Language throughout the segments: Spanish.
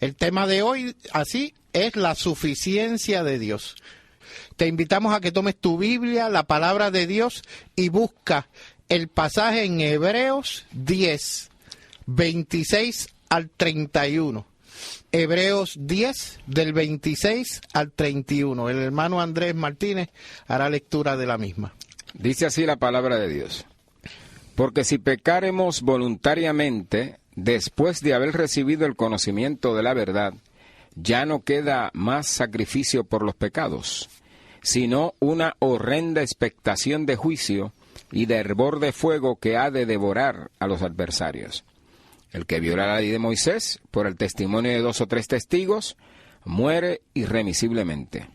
El tema de hoy, así, es la suficiencia de Dios. Te invitamos a que tomes tu Biblia, la palabra de Dios, y busca el pasaje en Hebreos 10, 26 al 31. Hebreos 10, del 26 al 31. El hermano Andrés Martínez hará lectura de la misma. Dice así la palabra de Dios. Porque si pecáremos voluntariamente, después de haber recibido el conocimiento de la verdad, ya no queda más sacrificio por los pecados, sino una horrenda expectación de juicio y de hervor de fuego que ha de devorar a los adversarios. El que viola la ley de Moisés, por el testimonio de 2 o 3 testigos, muere irremisiblemente.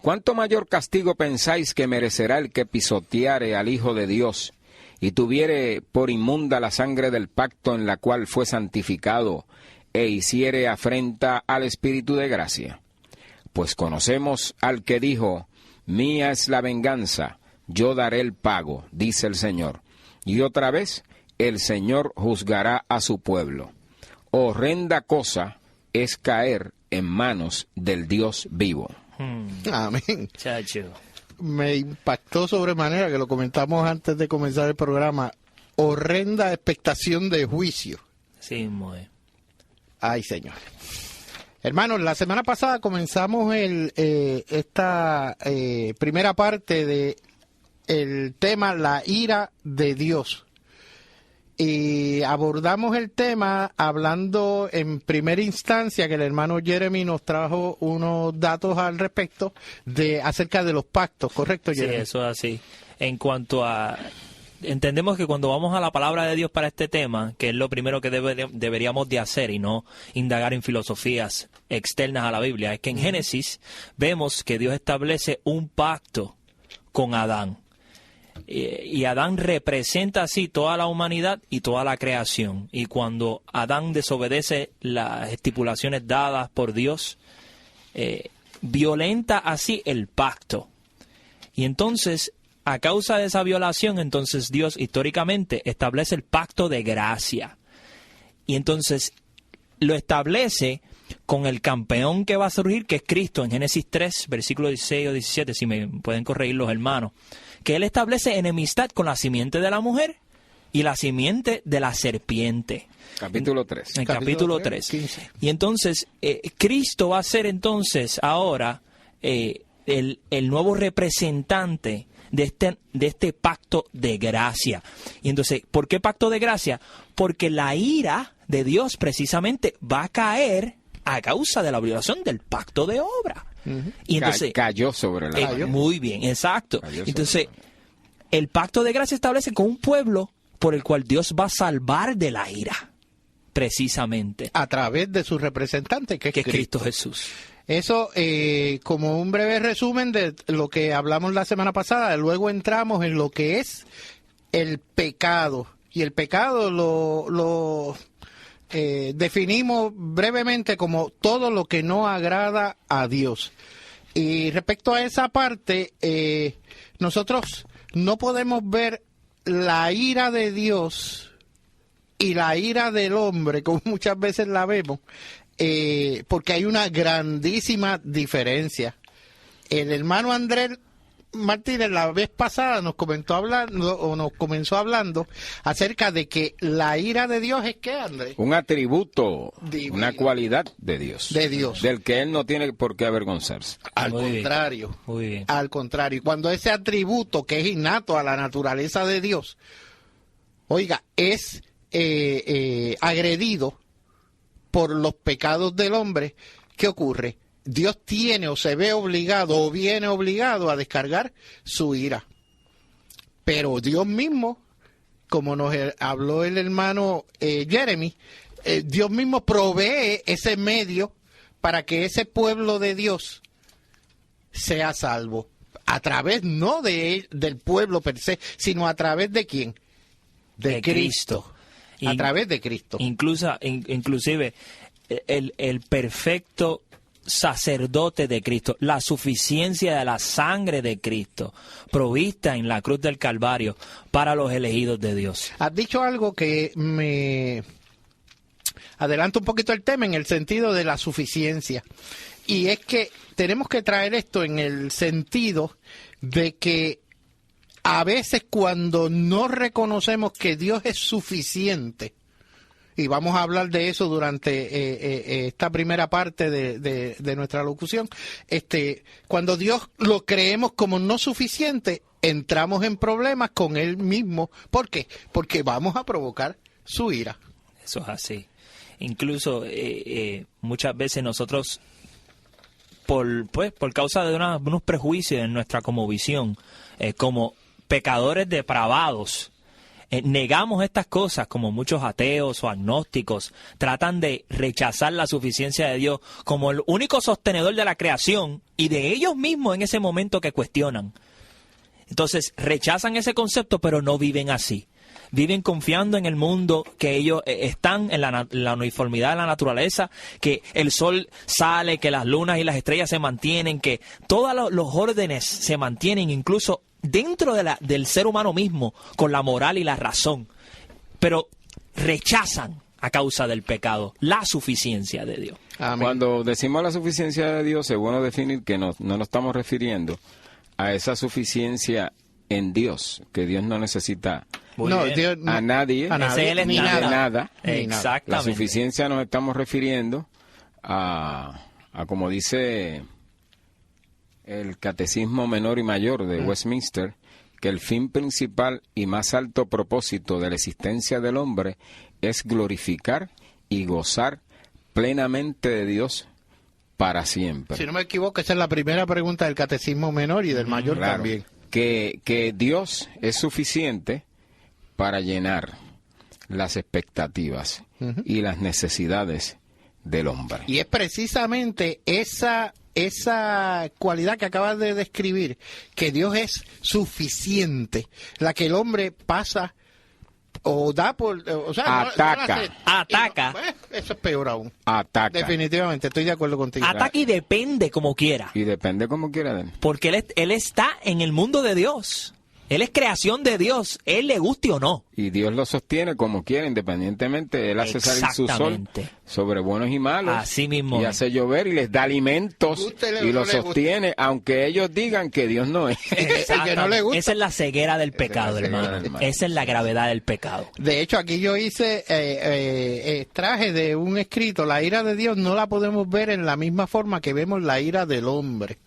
¿Cuánto mayor castigo pensáis que merecerá el que pisoteare al Hijo de Dios y tuviere por inmunda la sangre del pacto en la cual fue santificado e hiciere afrenta al Espíritu de gracia? Pues conocemos al que dijo, mía es la venganza, yo daré el pago, dice el Señor. Y otra vez, el Señor juzgará a su pueblo. Horrenda cosa es caer en manos del Dios vivo. Amén. Chacho. Me impactó sobremanera, que lo comentamos antes de comenzar el programa, horrenda expectación de juicio. Sí, muy. Ay, Señor. Hermanos, la semana pasada comenzamos esta primera parte de el tema, la ira de Dios. Y abordamos el tema hablando en primera instancia, que el hermano Jeremy nos trajo unos datos al respecto acerca de los pactos, ¿correcto, Jeremy? Sí, eso es así. En cuanto a... Entendemos que cuando vamos a la palabra de Dios para este tema, que es lo primero que deberíamos de hacer y no indagar en filosofías externas a la Biblia, es que en Génesis vemos que Dios establece un pacto con Adán. Y Adán representa así toda la humanidad y toda la creación. Y cuando Adán desobedece las estipulaciones dadas por Dios, violenta así el pacto. Y entonces, a causa de esa violación, entonces Dios históricamente establece el pacto de gracia. Y entonces lo establece con el campeón que va a surgir, que es Cristo, en Génesis 3, versículos 16 o 17, si me pueden corregir los hermanos, que Él establece enemistad con la simiente de la mujer y la simiente de la serpiente. Capítulo 3. En capítulo 3. 15. Y entonces, Cristo va a ser entonces ahora el nuevo representante de este pacto de gracia. Y entonces, ¿por qué pacto de gracia? Porque la ira de Dios precisamente va a caer a causa de la violación del pacto de obra. Y entonces Cayó sobre la mujer. Muy bien, exacto. Entonces, el pacto de gracia establece con un pueblo por el cual Dios va a salvar de la ira, precisamente. A través de su representante, que es Cristo Jesús. Eso, como un breve resumen de lo que hablamos la semana pasada, luego entramos en lo que es el pecado. Y el pecado lo definimos brevemente como todo lo que no agrada a Dios. Y respecto a esa parte, nosotros no podemos ver la ira de Dios y la ira del hombre, como muchas veces la vemos, porque hay una grandísima diferencia. El hermano Andrés Martínez la vez pasada nos comenzó hablando acerca de que la ira de Dios es ¿qué, Andrés? Un atributo, Divino. una cualidad de Dios. De Dios. Del que Él no tiene por qué avergonzarse. Al Muy bien. contrario. Muy bien. Al contrario. Cuando ese atributo que es innato a la naturaleza de Dios, oiga, es agredido por los pecados del hombre, ¿qué ocurre? Dios tiene o se ve obligado o viene obligado a descargar su ira. Pero Dios mismo, como nos habló el hermano Jeremy, Dios mismo provee ese medio para que ese pueblo de Dios sea salvo. A través no del pueblo per se, sino a través de ¿quién? De Cristo. A través de Cristo. Inclusive el perfecto sacerdote de Cristo, la suficiencia de la sangre de Cristo, provista en la cruz del Calvario para los elegidos de Dios. Has dicho algo que me adelanto un poquito el tema en el sentido de la suficiencia. Y es que tenemos que traer esto en el sentido de que a veces cuando no reconocemos que Dios es suficiente, y vamos a hablar de eso durante esta primera parte de nuestra locución, cuando Dios lo creemos como no suficiente, entramos en problemas con Él mismo. ¿Por qué? Porque vamos a provocar su ira. Eso es así. Incluso muchas veces nosotros, por causa de unos prejuicios en nuestra cosmovisión, como pecadores depravados, negamos estas cosas, como muchos ateos o agnósticos tratan de rechazar la suficiencia de Dios como el único sostenedor de la creación y de ellos mismos en ese momento que cuestionan. Entonces rechazan ese concepto, pero no viven así. Viven confiando en el mundo, que ellos están en la uniformidad de la naturaleza, que el sol sale, que las lunas y las estrellas se mantienen, que todos los órdenes se mantienen, incluso dentro del ser humano mismo, con la moral y la razón, pero rechazan a causa del pecado la suficiencia de Dios. Amén. Cuando decimos la suficiencia de Dios, es bueno definir que no nos estamos refiriendo a esa suficiencia en Dios, que Dios no necesita Dios, a nadie, Ni nada. Exactamente. La suficiencia nos estamos refiriendo a como dice el Catecismo Menor y Mayor de Westminster, que el fin principal y más alto propósito de la existencia del hombre es glorificar y gozar plenamente de Dios para siempre. Si no me equivoco, esa es la primera pregunta del Catecismo Menor y del Mayor también. Que Dios es suficiente para llenar las expectativas y las necesidades del hombre. Y es precisamente esa cualidad que acabas de describir, que Dios es suficiente, la que el hombre pasa o da por... O sea, Ataca. Ataca. Eso es peor aún. Ataca. Definitivamente, estoy de acuerdo contigo. Ataca y depende como quiera. Y depende como quiera de él. Porque él está en el mundo de Dios. Él es creación de Dios, él le guste o no. Y Dios lo sostiene como quiera, independientemente. Él hace salir su sol sobre buenos y malos. Así mismo. Y hace llover y les da alimentos y lo sostiene, aunque ellos digan que Dios no es. Que no le gusta. Esa es la ceguera del pecado, hermano. Esa es la gravedad del pecado. De hecho, aquí yo hice, traje de un escrito, la ira de Dios no la podemos ver en la misma forma que vemos la ira del hombre.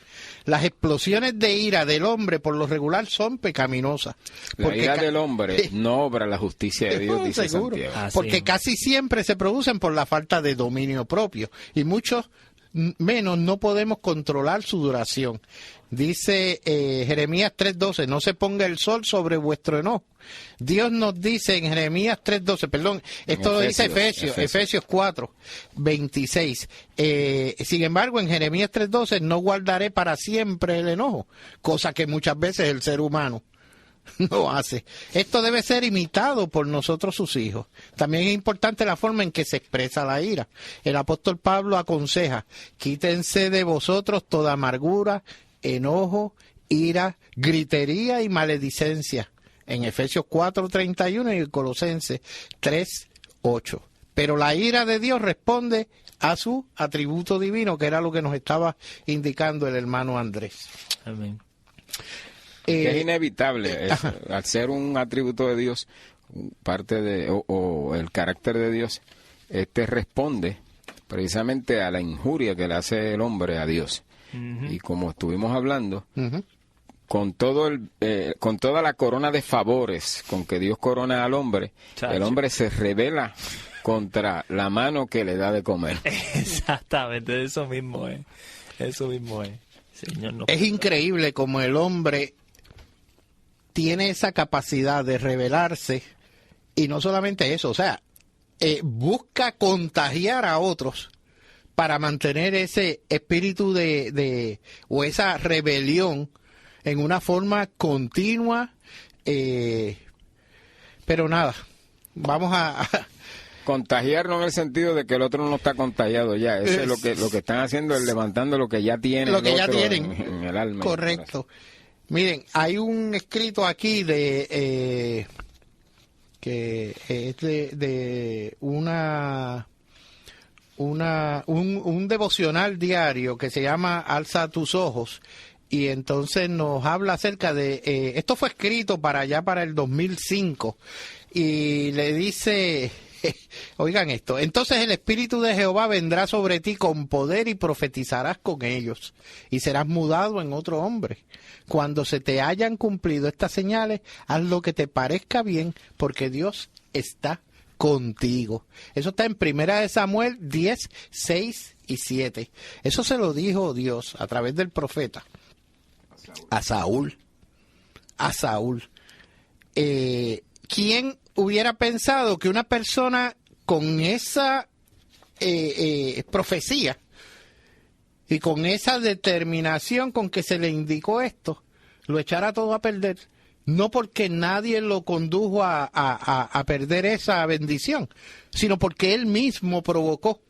Las explosiones de ira del hombre por lo regular son pecaminosas. La ira del hombre no obra la justicia de Dios, dice seguro. Santiago. Porque casi siempre se producen por la falta de dominio propio. Y muchos menos no podemos controlar su duración. Dice Jeremías 3:12, no se ponga el sol sobre vuestro enojo. Dios nos dice en Jeremías 3:12, perdón, esto lo dice Efesios 4:26. Sin embargo, en Jeremías 3:12, no guardaré para siempre el enojo, cosa que muchas veces el ser humano no hace. Esto debe ser imitado por nosotros sus hijos. También es importante la forma en que se expresa la ira. El apóstol Pablo aconseja, quítense de vosotros toda amargura, enojo, ira, gritería y maledicencia. En Efesios 4:31 y en Colosenses 3:8. Pero la ira de Dios responde a su atributo divino, que era lo que nos estaba indicando el hermano Andrés. Amén. Que es inevitable, al ser un atributo de Dios, parte de o el carácter de Dios, responde precisamente a la injuria que le hace el hombre a Dios. Y como estuvimos hablando, con con toda la corona de favores con que Dios corona al hombre, el hombre se rebela contra la mano que le da de comer. Exactamente, eso mismo es. Eso mismo es. Señor, no. Es increíble como el hombre tiene esa capacidad de rebelarse, y no solamente eso, o sea, busca contagiar a otros para mantener ese espíritu o esa rebelión en una forma continua, pero nada, vamos a contagiarnos en el sentido de que el otro no está contagiado ya. Eso es lo que están haciendo, es levantando lo que ya tienen, lo que ya tienen en el alma. Correcto. Miren, hay un escrito aquí que es de una un devocional diario que se llama Alza tus ojos, y entonces nos habla acerca de, esto fue escrito para el 2005, y le dice, oigan esto, entonces el Espíritu de Jehová vendrá sobre ti con poder y profetizarás con ellos, y serás mudado en otro hombre. Cuando se te hayan cumplido estas señales, haz lo que te parezca bien, porque Dios está contigo. Eso está en 1 Samuel 10, 6 y 7. Eso se lo dijo Dios a través del profeta a Saúl. ¿Quién hubiera pensado que una persona con esa profecía y con esa determinación con que se le indicó esto, lo echara todo a perder? No porque nadie lo condujo a perder esa bendición, sino porque él mismo provocó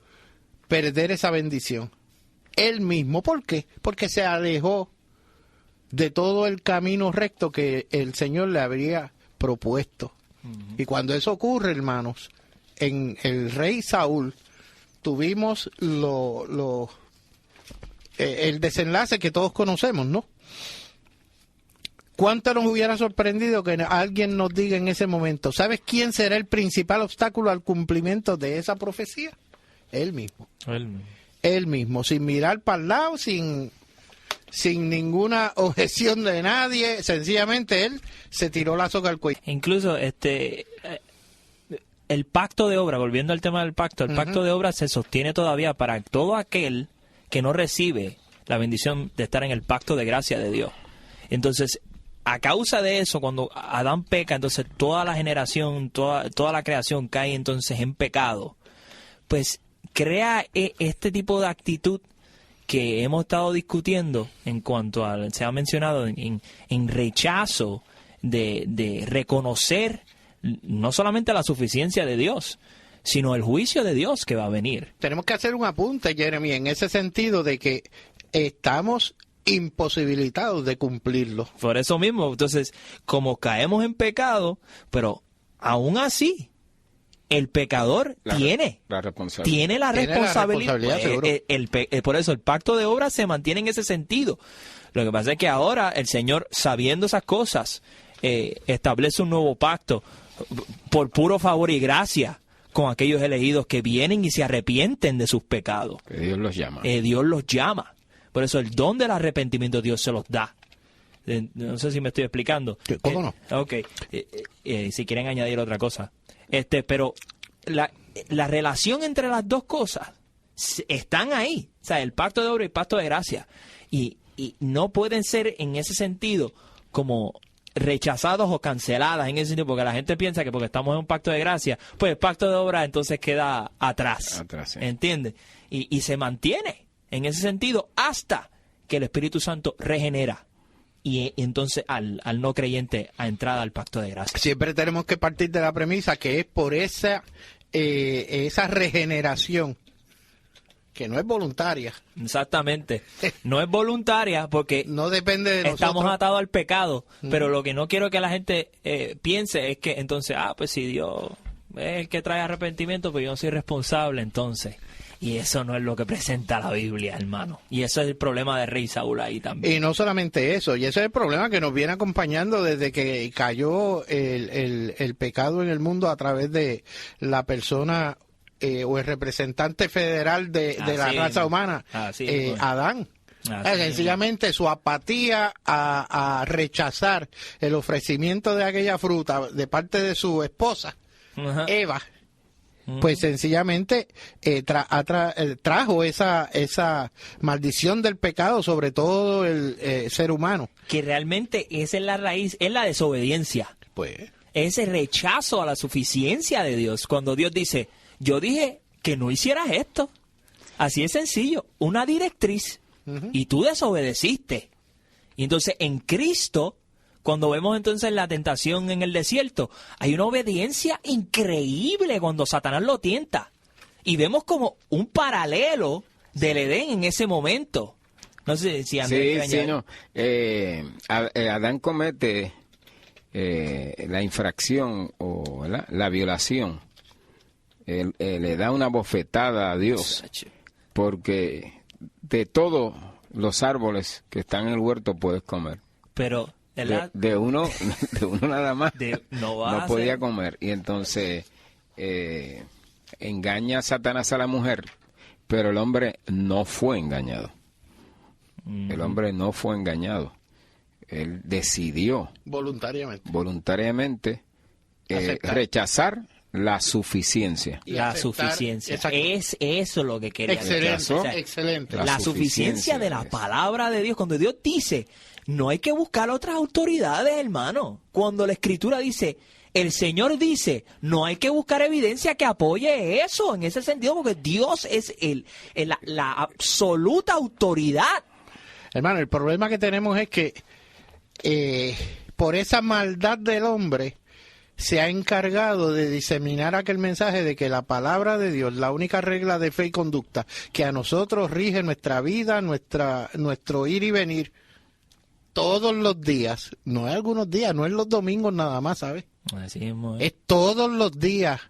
perder esa bendición. Él mismo. ¿Por qué? Porque se alejó de todo el camino recto que el Señor le habría propuesto. Y cuando eso ocurre, hermanos, en el rey Saúl, tuvimos el desenlace que todos conocemos, ¿no? ¿Cuánto nos hubiera sorprendido que alguien nos diga en ese momento, ¿sabes quién será el principal obstáculo al cumplimiento de esa profecía? Él mismo. Él mismo, sin mirar para el lado, sin ninguna objeción de nadie, sencillamente él se tiró la soga al cuello. Incluso el pacto de obra, volviendo al tema del pacto, el pacto de obra se sostiene todavía para todo aquel que no recibe la bendición de estar en el pacto de gracia de Dios. Entonces, a causa de eso, cuando Adán peca, entonces toda la generación, toda la creación cae entonces en pecado. Pues crea este tipo de actitud que hemos estado discutiendo en cuanto a, se ha mencionado, en rechazo de reconocer no solamente la suficiencia de Dios, sino el juicio de Dios que va a venir. Tenemos que hacer un apunte, Jeremy, en ese sentido de que estamos imposibilitados de cumplirlo. Por eso mismo, entonces, como caemos en pecado, pero aún así, el pecador tiene la responsabilidad. Seguro. Por eso el pacto de obra se mantiene en ese sentido. Lo que pasa es que ahora el Señor, sabiendo esas cosas, establece un nuevo pacto por puro favor y gracia con aquellos elegidos que vienen y se arrepienten de sus pecados. Que Dios los llama. Dios los llama. Por eso el don del arrepentimiento Dios se los da. No sé si me estoy explicando. ¿Cómo no? Ok. Si quieren añadir otra cosa. Pero la relación entre las dos cosas están ahí. O sea, el pacto de obra y el pacto de gracia. Y no pueden ser en ese sentido como rechazados o canceladas en ese sentido, porque la gente piensa que porque estamos en un pacto de gracia, pues el pacto de obra entonces queda atrás. Sí. ¿Entiendes? Y se mantiene en ese sentido hasta que el Espíritu Santo regenera y entonces al no creyente a entrada al pacto de gracia. Siempre tenemos que partir de la premisa que es por esa regeneración que no es voluntaria. Exactamente. No es voluntaria porque no depende de nosotros. Estamos atados al pecado, pero lo que no quiero que la gente piense es que entonces, pues si Dios es el que trae arrepentimiento, pues yo no soy responsable entonces. Y eso no es lo que presenta la Biblia, hermano. Y eso es el problema de rey Saúl ahí también. Y no solamente eso, y ese es el problema que nos viene acompañando desde que cayó el pecado en el mundo a través de la persona o el representante federal de la raza humana, Adán. Sencillamente su apatía a rechazar el ofrecimiento de aquella fruta de parte de su esposa, Eva. Pues sencillamente trajo esa maldición del pecado sobre todo el ser humano. Que realmente esa es la raíz, es la desobediencia. Pues ese rechazo a la suficiencia de Dios. Cuando Dios dice, yo dije que no hicieras esto. Así es sencillo, una directriz. Y tú desobedeciste. Y entonces en Cristo, cuando vemos entonces la tentación en el desierto, hay una obediencia increíble cuando Satanás lo tienta. Y vemos como un paralelo del Edén en ese momento. No sé si Andrés Sí, no. Adán comete la infracción o la violación él le da una bofetada a Dios, porque de todos los árboles que están en el huerto puedes comer. Pero de uno nada más no podía comer. Y entonces engaña a Satanás a la mujer, pero el hombre no fue engañado. El hombre no fue engañado. Él decidió voluntariamente rechazar la suficiencia. Es eso lo que quería decir. Excelente. La suficiencia de la palabra de Dios. Cuando Dios dice, no hay que buscar otras autoridades, hermano. Cuando la Escritura dice, el Señor dice, no hay que buscar evidencia que apoye eso, en ese sentido, porque Dios es la absoluta autoridad. Hermano, el problema que tenemos es que por esa maldad del hombre se ha encargado de diseminar aquel mensaje de que la palabra de Dios, la única regla de fe y conducta que a nosotros rige nuestra vida, nuestro ir y venir todos los días, no es algunos días, no es los domingos nada más, ¿sabes? Así mismo es todos los días,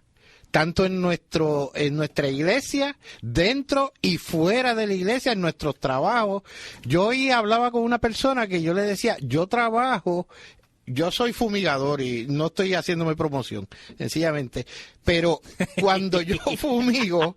tanto en nuestra iglesia, dentro y fuera de la iglesia, en nuestros trabajos. Yo hoy hablaba con una persona que yo le decía, yo soy fumigador y no estoy haciéndome promoción, sencillamente. Pero cuando yo fumigo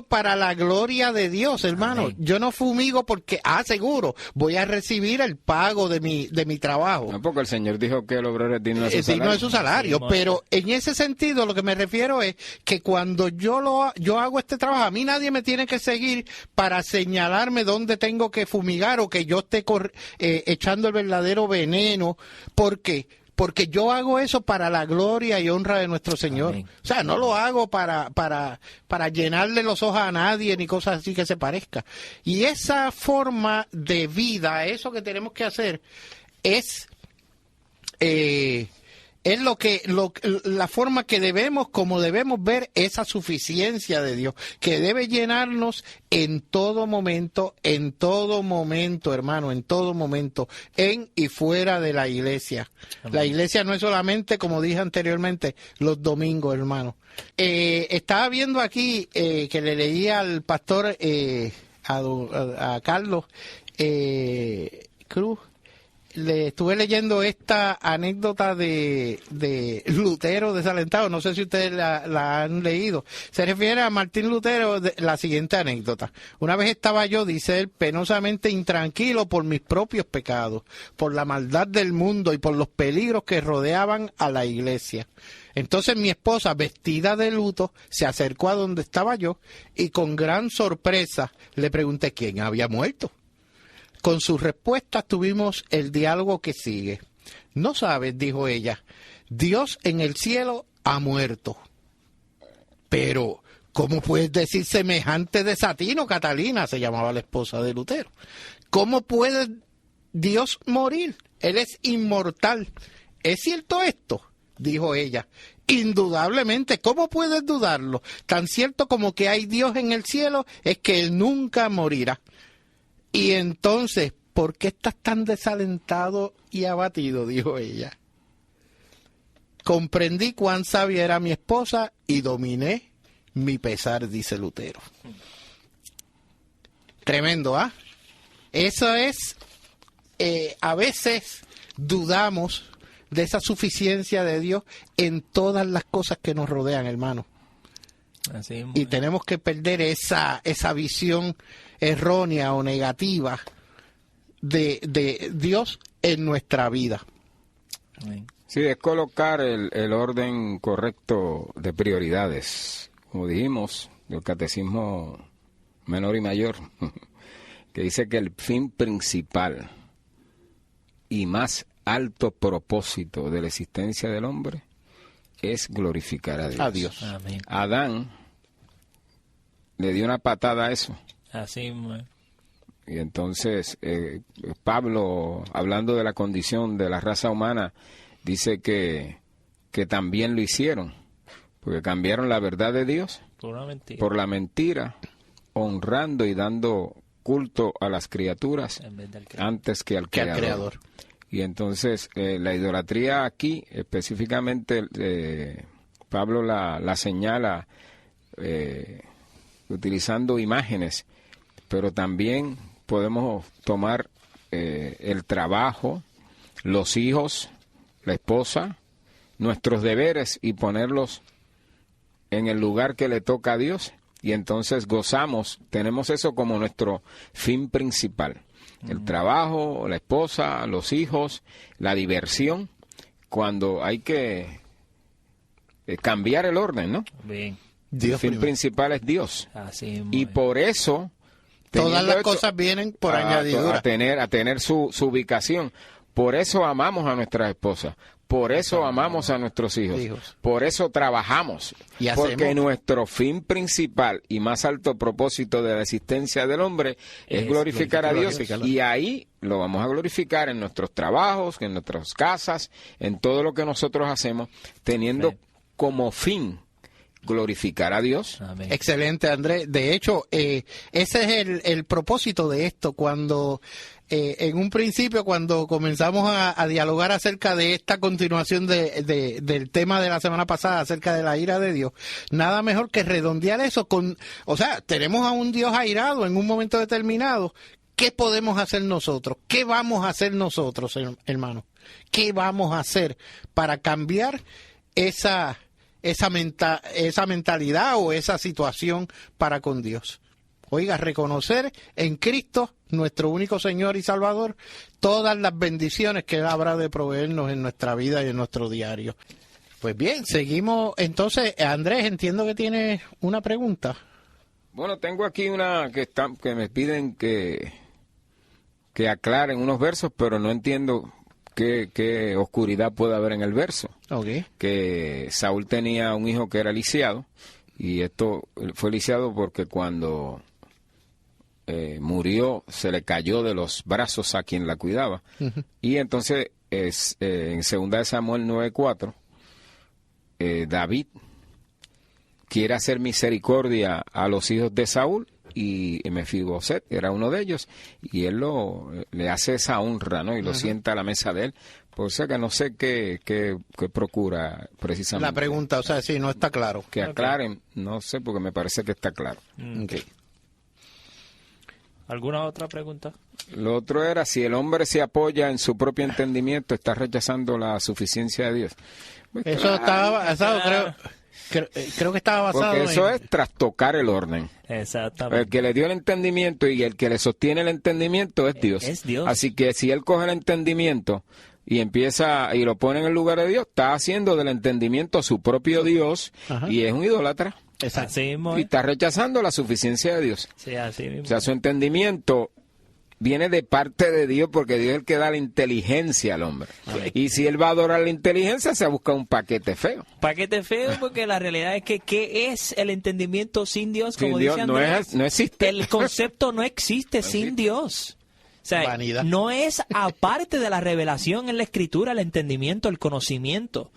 para la gloria de Dios, hermano. Amén. Yo no fumigo porque, seguro, voy a recibir el pago de mi trabajo. Tampoco el Señor dijo que el obrero es digno de su salario. Digno de su salario, sí, pero en ese sentido lo que me refiero es que cuando yo hago este trabajo, a mí nadie me tiene que seguir para señalarme dónde tengo que fumigar o que yo esté echando el verdadero veneno. ¿Por qué? Porque yo hago eso para la gloria y honra de nuestro Señor. Amén. O sea, no lo hago para llenarle los ojos a nadie ni cosas así que se parezca. Y esa forma de vida, eso que tenemos que hacer, es la forma que debemos ver esa suficiencia de Dios, que debe llenarnos en todo momento, hermano, en todo momento, en y fuera de la iglesia. Amén. La iglesia no es solamente, como dije anteriormente, los domingos, hermano. Estaba viendo aquí que le leía al pastor a Carlos Cruz. Le estuve leyendo esta anécdota de Lutero desalentado, no sé si ustedes la han leído. Se refiere a Martín Lutero, la siguiente anécdota. Una vez estaba yo, dice él, penosamente intranquilo por mis propios pecados, por la maldad del mundo y por los peligros que rodeaban a la iglesia. Entonces mi esposa, vestida de luto, se acercó a donde estaba yo y con gran sorpresa le pregunté quién había muerto. Con sus respuestas tuvimos el diálogo que sigue. No sabes, dijo ella, Dios en el cielo ha muerto. Pero, ¿cómo puedes decir semejante desatino, Catalina? Se llamaba la esposa de Lutero. ¿Cómo puede Dios morir? Él es inmortal. ¿Es cierto esto? Dijo ella. Indudablemente, ¿cómo puedes dudarlo? Tan cierto como que hay Dios en el cielo es que Él nunca morirá. Y entonces, ¿por qué estás tan desalentado y abatido? Dijo ella. Comprendí cuán sabia era mi esposa y dominé mi pesar, dice Lutero. Tremendo, ¿ah? Eso es, a veces dudamos de esa suficiencia de Dios en todas las cosas que nos rodean, hermano. Así, y tenemos que perder esa visión errónea o negativa de Dios en nuestra vida. Sí, es colocar el orden correcto de prioridades. Como dijimos, del Catecismo Menor y Mayor, que dice que el fin principal y más alto propósito de la existencia del hombre es glorificar a Dios. A Dios. Amén. Adán le dio una patada a eso. Así, man. Y entonces Pablo, hablando de la condición de la raza humana, dice que también lo hicieron, porque cambiaron la verdad de Dios por la mentira, honrando y dando culto a las criaturas antes que al Creador. Y entonces la idolatría aquí específicamente Pablo la señala utilizando imágenes, pero también podemos tomar el trabajo, los hijos, la esposa, nuestros deberes y ponerlos en el lugar que le toca a Dios, y entonces gozamos, tenemos eso como nuestro fin principal. El trabajo, la esposa, los hijos, la diversión, cuando hay que cambiar el orden, ¿no? Bien. El fin principal es Dios. Así, y por eso todas las cosas vienen por añadidura. A tener su ubicación. Por eso amamos a nuestras esposas. Por eso amamos a nuestros hijos. Por eso trabajamos. Porque nuestro fin principal y más alto propósito de la existencia del hombre es glorificar a Dios. Y ahí lo vamos a glorificar en nuestros trabajos, en nuestras casas, en todo lo que nosotros hacemos, teniendo como fin glorificar a Dios. Amén. Excelente, Andrés. De hecho, ese es el propósito de esto. Cuando en un principio, cuando comenzamos a dialogar acerca de esta continuación del tema de la semana pasada, acerca de la ira de Dios, nada mejor que redondear eso o sea, tenemos a un Dios airado en un momento determinado. ¿Qué podemos hacer nosotros? ¿Qué vamos a hacer nosotros, hermano? ¿Qué vamos a hacer para cambiar esa mentalidad o esa situación para con Dios? Oiga, reconocer en Cristo, nuestro único Señor y Salvador, todas las bendiciones que Él habrá de proveernos en nuestra vida y en nuestro diario. Pues bien, seguimos. Entonces, Andrés, entiendo que tienes una pregunta. Bueno, tengo aquí una que me piden que aclaren unos versos, pero no entiendo qué oscuridad puede haber en el verso. Okay. Que Saúl tenía un hijo que era lisiado, y esto fue lisiado porque cuando murió se le cayó de los brazos a quien la cuidaba. Uh-huh. Y entonces en 2 de Samuel 9:4 David quiere hacer misericordia a los hijos de Saúl, y Mefiboset era uno de ellos, y él le hace esa honra, ¿no? Y lo sienta a la mesa de él. Por eso que no sé qué procura precisamente. La pregunta, o sea, sí, no está claro. Que aclaren, no sé, porque me parece que está claro. Okay. ¿Alguna otra pregunta? Lo otro era, si el hombre se apoya en su propio entendimiento, está rechazando la suficiencia de Dios. Eso estaba basado, creo que estaba basado porque eso es trastocar el orden. Exactamente. El que le dio el entendimiento y el que le sostiene el entendimiento es Dios. Es Dios. Así que si él coge el entendimiento y empieza y lo pone en el lugar de Dios, está haciendo del entendimiento su propio Dios. Ajá. Y es un idólatra. Exacto. Así mismo, y está rechazando la suficiencia de Dios. Sí, así mismo. O sea, su entendimiento viene de parte de Dios, porque Dios es el que da la inteligencia al hombre. Amén. Y si él va a adorar la inteligencia, se busca un paquete feo. Paquete feo, porque la realidad es que ¿qué es el entendimiento sin Dios? Como dice Andrés, no existe. El concepto no existe sin Dios. O sea, vanidad. No es aparte de la revelación en la Escritura, el entendimiento, el conocimiento.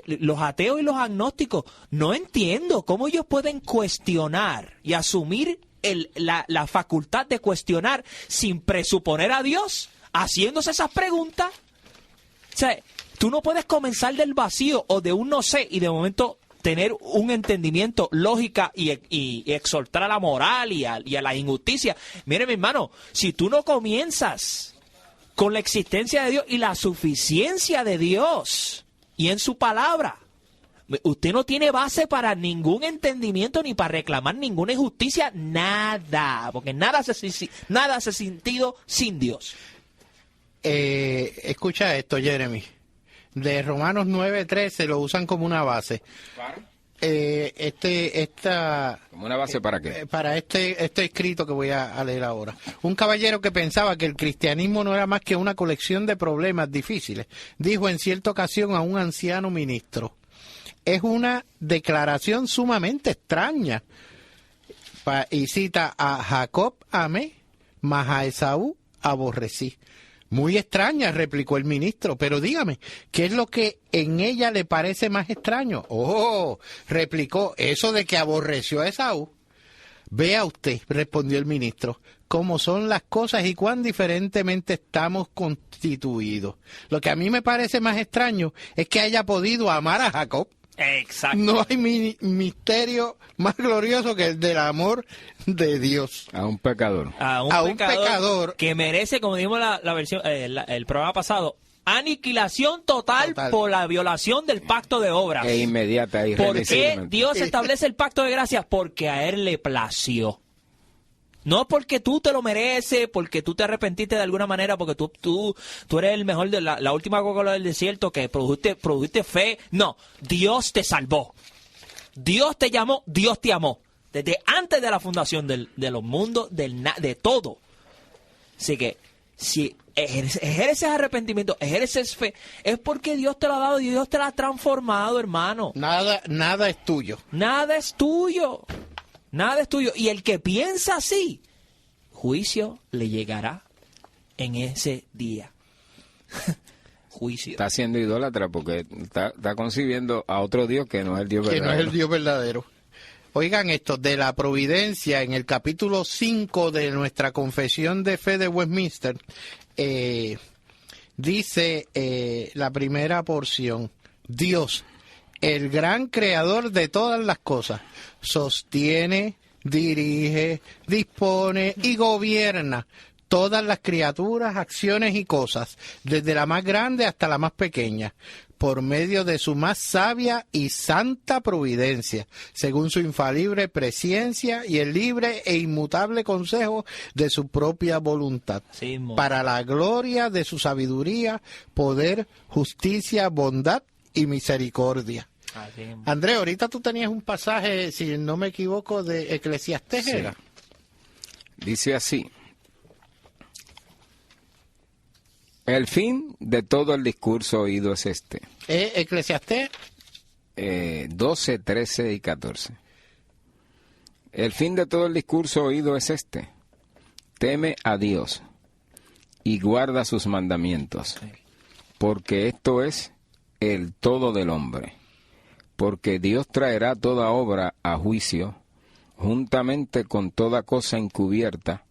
Los ateos y los agnósticos, no entiendo cómo ellos pueden cuestionar y asumir la facultad de cuestionar sin presuponer a Dios, haciéndose esas preguntas. O sea, tú no puedes comenzar del vacío o de un no sé y de momento tener un entendimiento, lógica y exhortar a la moral y a la injusticia. Mire, mi hermano, si tú no comienzas con la existencia de Dios y la suficiencia de Dios y en su palabra, usted no tiene base para ningún entendimiento ni para reclamar ninguna injusticia, nada, porque nada hace sentido sin Dios. Escucha esto, Jeremy. De Romanos 9:13 lo usan como una base. ¿Como una base para qué? Para este escrito que voy a leer ahora. Un caballero que pensaba que el cristianismo no era más que una colección de problemas difíciles, dijo en cierta ocasión a un anciano ministro: es una declaración sumamente extraña. Y cita: a Jacob amé, mas a Esaú aborrecí. Muy extraña, replicó el ministro, pero dígame, ¿qué es lo que en ella le parece más extraño? Oh, replicó, eso de que aborreció a Esaú. Vea usted, respondió el ministro, cómo son las cosas y cuán diferentemente estamos constituidos. Lo que a mí me parece más extraño es que haya podido amar a Jacob. Exacto. No hay misterio más glorioso que el del amor de Dios. A un pecador. A un pecador que merece, como dijimos la versión, el programa pasado, aniquilación total por la violación del pacto de obras. E inmediata. ¿Por qué Dios establece el pacto de gracia? Porque a Él le plació. No porque tú te lo mereces, porque tú te arrepentiste de alguna manera, porque tú eres el mejor de la última Coca-Cola del desierto que produjiste fe. No, Dios te salvó. Dios te llamó, Dios te amó. Desde antes de la fundación de los mundos, de todo. Así que si ejerces arrepentimiento, ejerces fe, es porque Dios te lo ha dado y Dios te lo ha transformado, hermano. Nada es tuyo. Nada es tuyo. Nada es tuyo. Y el que piensa así, juicio le llegará en ese día. Juicio. Está siendo idólatra porque está concibiendo a otro Dios que no es el Dios verdadero. Que no es el Dios verdadero. Oigan esto, de la providencia, en el capítulo 5 de nuestra Confesión de Fe de Westminster, dice la primera porción: Dios, el gran creador de todas las cosas, sostiene, dirige, dispone y gobierna todas las criaturas, acciones y cosas, desde la más grande hasta la más pequeña, por medio de su más sabia y santa providencia, según su infalible presciencia y el libre e inmutable consejo de su propia voluntad, Sí, para la gloria de su sabiduría, poder, justicia, bondad y misericordia. Andrés, ahorita tú tenías un pasaje, si no me equivoco, de Eclesiastés, Sí. ¿era? Dice así: el fin de todo el discurso oído es este. Eclesiastés 12, 13 y 14. El fin de todo el discurso oído es este: teme a Dios y guarda sus mandamientos, porque esto es el todo del hombre. Porque Dios traerá toda obra a juicio, juntamente con toda cosa encubierta,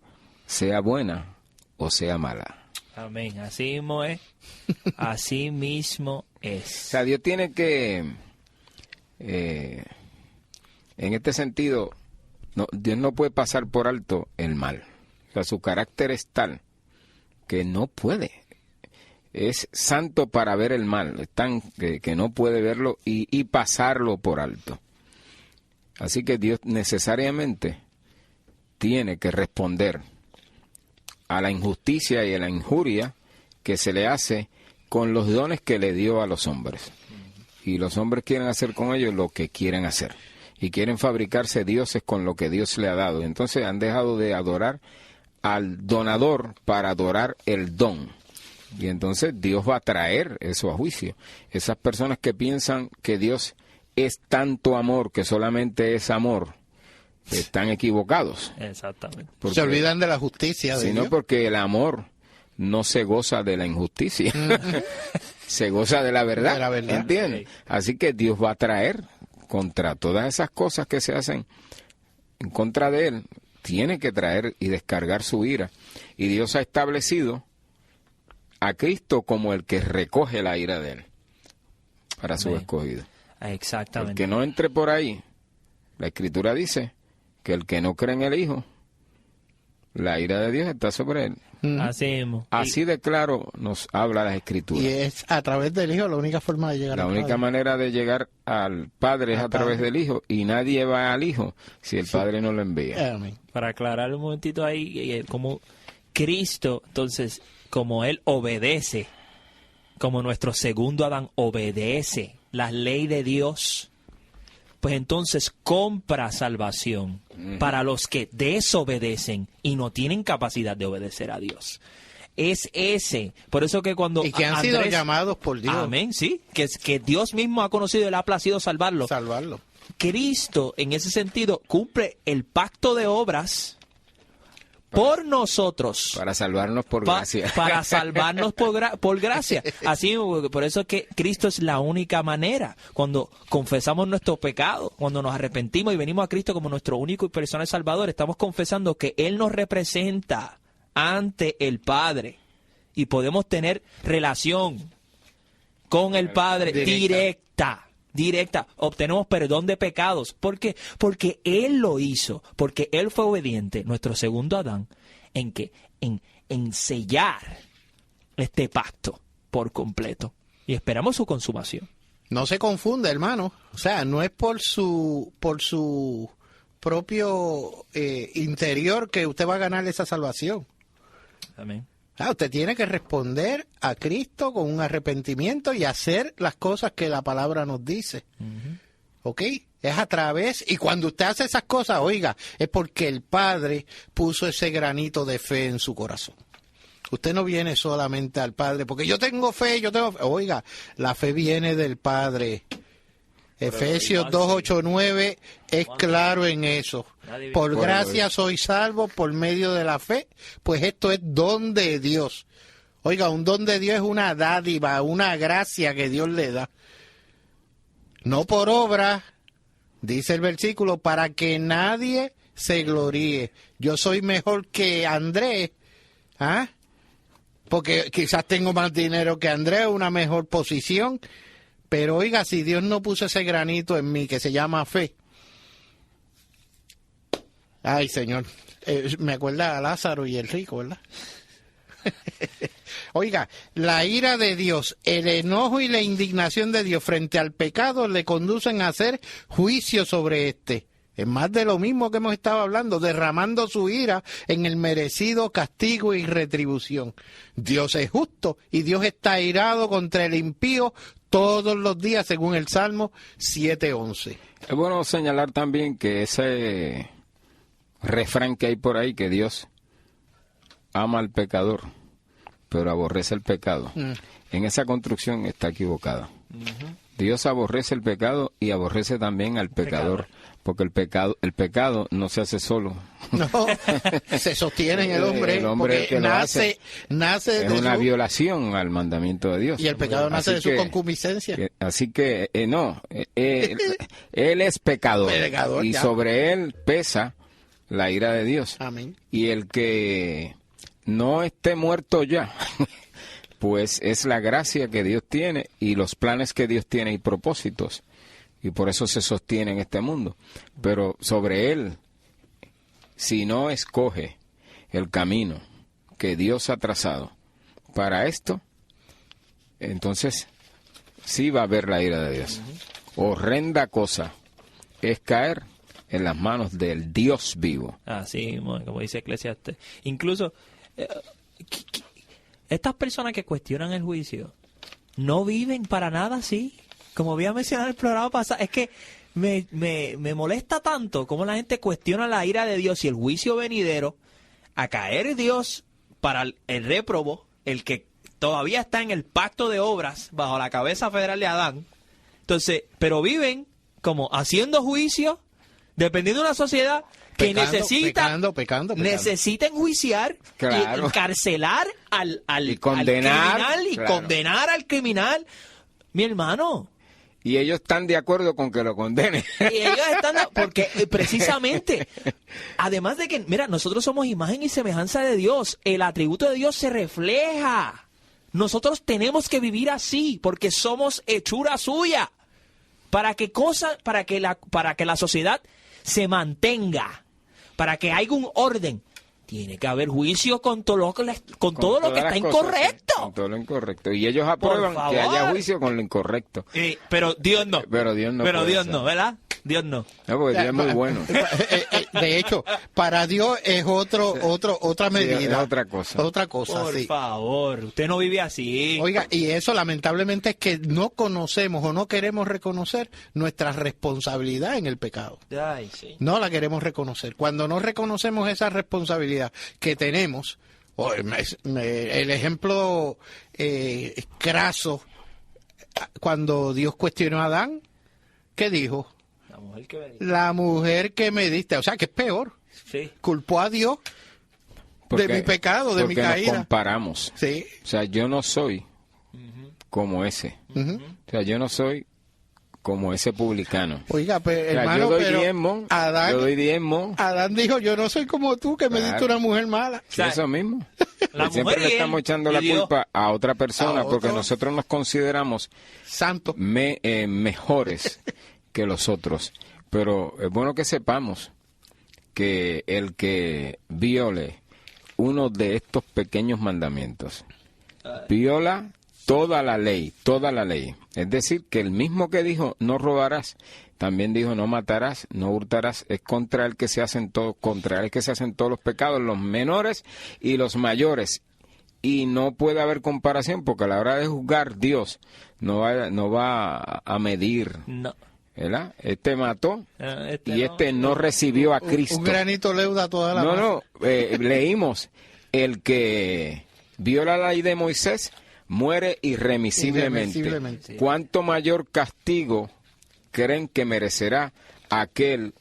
sea buena o sea mala. Amén. Así mismo es. Así mismo O es. sea, Dios tiene que, en este sentido, Dios no puede pasar por alto el mal. O sea, su carácter es tal que no puede. Es santo para ver el mal, es tan que no puede verlo y pasarlo por alto. Así que Dios necesariamente tiene que responder a la injusticia y a la injuria que se le hace con los dones que le dio a los hombres. Y los hombres quieren hacer con ellos lo que quieren hacer. Y quieren fabricarse dioses con lo que Dios le ha dado. Entonces han dejado de adorar al donador para adorar el don. Y entonces Dios va a traer eso a juicio. Esas personas que piensan que Dios es tanto amor, que solamente es amor, están equivocados. Exactamente. Porque, se olvidan de la justicia de sino Dios. porque el amor no se goza de la injusticia, se goza de la verdad, De la verdad. ¿entiendes? Así que Dios va a traer contra todas esas cosas que se hacen en contra de Él, tiene que traer y descargar su ira. Y Dios ha establecido a Cristo como el que recoge la ira de Él para su escogido. El Exactamente. que no entre por ahí, la Escritura dice que el que no cree en el Hijo, la ira de Dios está sobre él. Así mismo. Así de claro nos habla la Escritura. Y es a través del Hijo la única forma de llegar La al única Padre. manera de llegar al Padre es a través del Hijo, y nadie va al Hijo si el Padre no lo envía. Amén. Para aclarar un momentito ahí, como Cristo, entonces, como Él obedece, como nuestro segundo Adán obedece la ley de Dios, pues entonces compra salvación para los que desobedecen y no tienen capacidad de obedecer a Dios. Es ese. Por eso que cuando Y que han sido llamados por Dios. Amén, sí. Que Dios mismo ha conocido y le ha placido salvarlo. Salvarlo. Cristo, en ese sentido, cumple el pacto de obras por nosotros. Para salvarnos por gracia. Para salvarnos por gracia. Así, por eso es que Cristo es la única manera. Cuando confesamos nuestro pecado, cuando nos arrepentimos y venimos a Cristo como nuestro único y personal Salvador, estamos confesando que Él nos representa ante el Padre. Y podemos tener relación con el Padre directa. Obtenemos perdón de pecados. ¿Por qué? Porque Él lo hizo, porque Él fue obediente, nuestro segundo Adán, en sellar este pacto por completo. Y esperamos su consumación. No se confunda, hermano. O sea, no es por su propio interior que usted va a ganar esa salvación. Amén. Usted tiene que responder a Cristo con un arrepentimiento y hacer las cosas que la palabra nos dice. ¿Ok? Es a través, y cuando usted hace esas cosas, oiga, es porque el Padre puso ese granito de fe en su corazón. Usted no viene solamente al Padre, porque yo tengo fe. Oiga, la fe viene del Padre. Efesios 2, 8, 9 es claro en eso. Por gracia soy salvo por medio de la fe, pues esto es don de Dios. Oiga, un don de Dios es una dádiva, una gracia que Dios le da. No por obra, dice el versículo, para que nadie se gloríe. Yo soy mejor que Andrés, porque quizás tengo más dinero que Andrés, una mejor posición. Pero oiga, si Dios no puso ese granito en mí, que se llama fe. Ay, Señor, me acuerda a Lázaro y el rico, ¿verdad? Oiga, la ira de Dios, el enojo y la indignación de Dios frente al pecado le conducen a hacer juicio sobre este. Es más de lo mismo que hemos estado hablando, derramando su ira en el merecido castigo y retribución. Dios es justo y Dios está airado contra el impío todos los días, según el Salmo 7:11. Es bueno señalar también que ese refrán que hay por ahí, que Dios ama al pecador, pero aborrece el pecado, en esa construcción está equivocada. Dios aborrece el pecado y aborrece también al pecador, porque el pecado no se hace solo. No, se sostiene en el hombre porque que nace de una violación al mandamiento de Dios. Y el pecado nace de su concupiscencia. Así que, él es pecador, y ya. Sobre él pesa la ira de Dios. Amén. Y el que no esté muerto ya, pues es la gracia que Dios tiene y los planes que Dios tiene y propósitos. Y por eso se sostiene en este mundo. Pero sobre él, si no escoge el camino que Dios ha trazado para esto, entonces sí va a haber la ira de Dios. Horrenda cosa es caer en las manos del Dios vivo. Así, como dice Eclesiastes. Incluso estas personas que cuestionan el juicio no viven para nada así. Como había mencionado en el programa pasado, es que me molesta tanto cómo la gente cuestiona la ira de Dios y el juicio venidero, a caer Dios para el réprobo, el que todavía está en el pacto de obras bajo la cabeza federal de Adán. Entonces, pero viven como haciendo juicio, dependiendo de una sociedad que necesita enjuiciar, claro, y encarcelar al criminal y condenar al criminal. Mi hermano. Y ellos están de acuerdo con que lo condenen. Y ellos están, porque precisamente, además de que, mira, nosotros somos imagen y semejanza de Dios, el atributo de Dios se refleja. Nosotros tenemos que vivir así, porque somos hechura suya, para que la sociedad se mantenga, para que haya un orden. Tiene que haber juicio con todo lo que está incorrecto. Sí, con todo lo incorrecto. Y ellos aprueban que haya juicio con lo incorrecto. Pero Dios no. Pero Dios no, ¿verdad? Dios no. No, porque Dios es muy bueno. De hecho, para Dios es otra medida. Es otra cosa. Otra cosa, Por favor, usted no vive así. Oiga, y eso lamentablemente es que no conocemos o no queremos reconocer nuestra responsabilidad en el pecado. Ay, sí. No la queremos reconocer. Cuando no reconocemos esa responsabilidad que tenemos, el ejemplo craso, cuando Dios cuestionó a Adán, ¿qué dijo? La mujer que me diste. O sea, que es peor. Sí. Culpó a Dios de mi pecado, de mi porque caída. nos comparamos. Sí. O sea, yo no soy como ese. Ujú. O sea, yo no soy como ese publicano. Oiga, pues, O sea, hermano, yo doy pero diezmo, Adán, yo doy diezmo. Adán dijo, yo no soy como tú, que me Claro. diste una mujer mala. Sí, eso mismo. La Siempre mujer le y él, estamos echando y la Dios. culpa a otra persona A porque otro. nosotros nos consideramos Santo. mejores que los otros. Pero es bueno que sepamos que el que viole uno de estos pequeños mandamientos viola toda la ley, toda la ley. Es decir, que el mismo que dijo no robarás, también dijo no matarás, no hurtarás, es contra el que se hacen todos los pecados, los menores y los mayores. Y no puede haber comparación porque a la hora de juzgar Dios no va a medir, No. ¿verdad? Este mató y no. este no recibió a Cristo. Un granito leuda toda la masa. No, leímos, el que viola la ley de Moisés muere irremisiblemente. Irremisiblemente. ¿Cuánto mayor castigo creen que merecerá aquel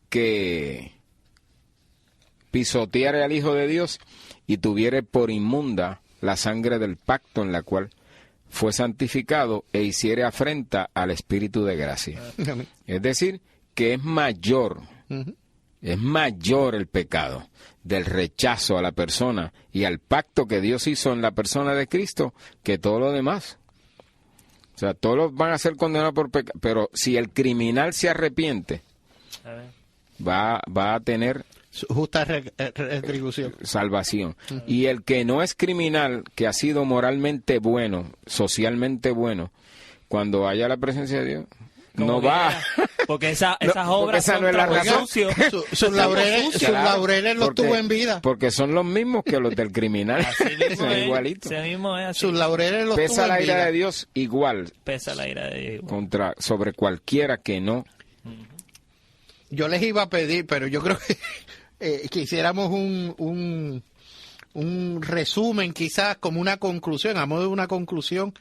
que pisoteare al Hijo de Dios y tuviere por inmunda la sangre del pacto en la cual fue santificado e hiciere afrenta al Espíritu de gracia? Amén. Es decir, que es mayor Ujú. el pecado del rechazo a la persona y al pacto que Dios hizo en la persona de Cristo que todo lo demás. O sea, todos van a ser condenados por pecado, pero si el criminal se arrepiente, A ver. va a tener Su justa retribución. salvación. Y el que no es criminal, que ha sido moralmente bueno, socialmente bueno, cuando haya la presencia de Dios, Como no que va. era, porque esas porque obras esa son no es la trabajo razón. sucio. Sus laureles, sucio. sus laureles los Porque- tuvo en vida. Porque son los mismos que los del criminal. Así mismo Son es. igualitos. Así mismo es. Así. Sus laureles los Pesa tuvo la en ira vida. de Dios igual Pesa la ira de Dios. sobre cualquiera que no. Yo les iba a pedir, pero yo creo que hiciéramos un resumen, quizás como una conclusión, a modo de una conclusión,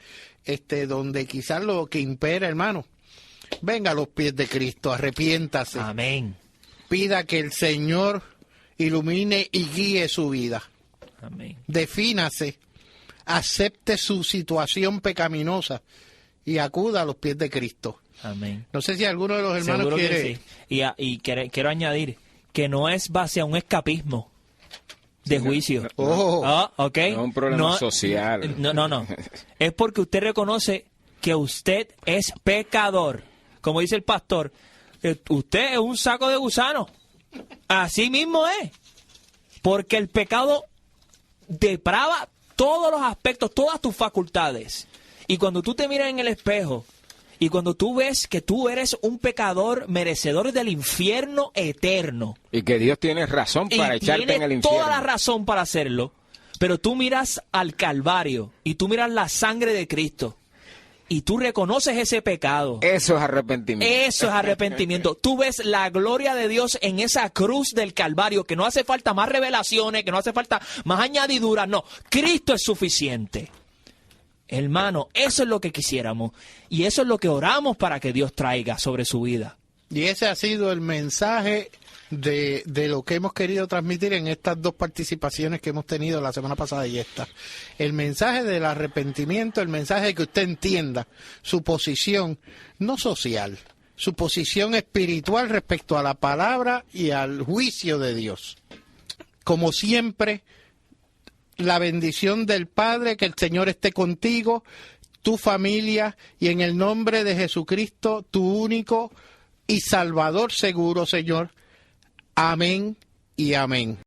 donde quizás lo que impera, hermano, venga a los pies de Cristo, arrepiéntase, Amén. pida que el Señor ilumine y guíe su vida, Amén. defínase, acepte su situación pecaminosa y acuda a los pies de Cristo. Amén. No sé si alguno de los hermanos Seguro quiere... que sí. Quiero añadir que no es base a un escapismo de juicio. Ojo. Ah, ¿ok? No es un problema social. No. Es porque usted reconoce que usted es pecador. Como dice el pastor, usted es un saco de gusano. Así mismo es. Porque el pecado deprava todos los aspectos, todas tus facultades. Y cuando tú te miras en el espejo y cuando tú ves que tú eres un pecador merecedor del infierno eterno, Y que Dios tiene razón para y echarte tiene en el infierno. toda la razón para hacerlo, pero tú miras al Calvario y tú miras la sangre de Cristo y tú reconoces ese pecado. Eso es arrepentimiento. Eso es arrepentimiento. Tú ves la gloria de Dios en esa cruz del Calvario, que no hace falta más revelaciones, que no hace falta más añadiduras. No, Cristo es suficiente. Hermano, eso es lo que quisiéramos. Y eso es lo que oramos para que Dios traiga sobre su vida. Y ese ha sido el mensaje de lo que hemos querido transmitir en estas dos participaciones que hemos tenido la semana pasada y esta. El mensaje del arrepentimiento, el mensaje de que usted entienda su posición, no social, su posición espiritual respecto a la palabra y al juicio de Dios. Como siempre, la bendición del Padre, que el Señor esté contigo, tu familia, y en el nombre de Jesucristo, tu único y Salvador seguro, Señor. Amén y amén.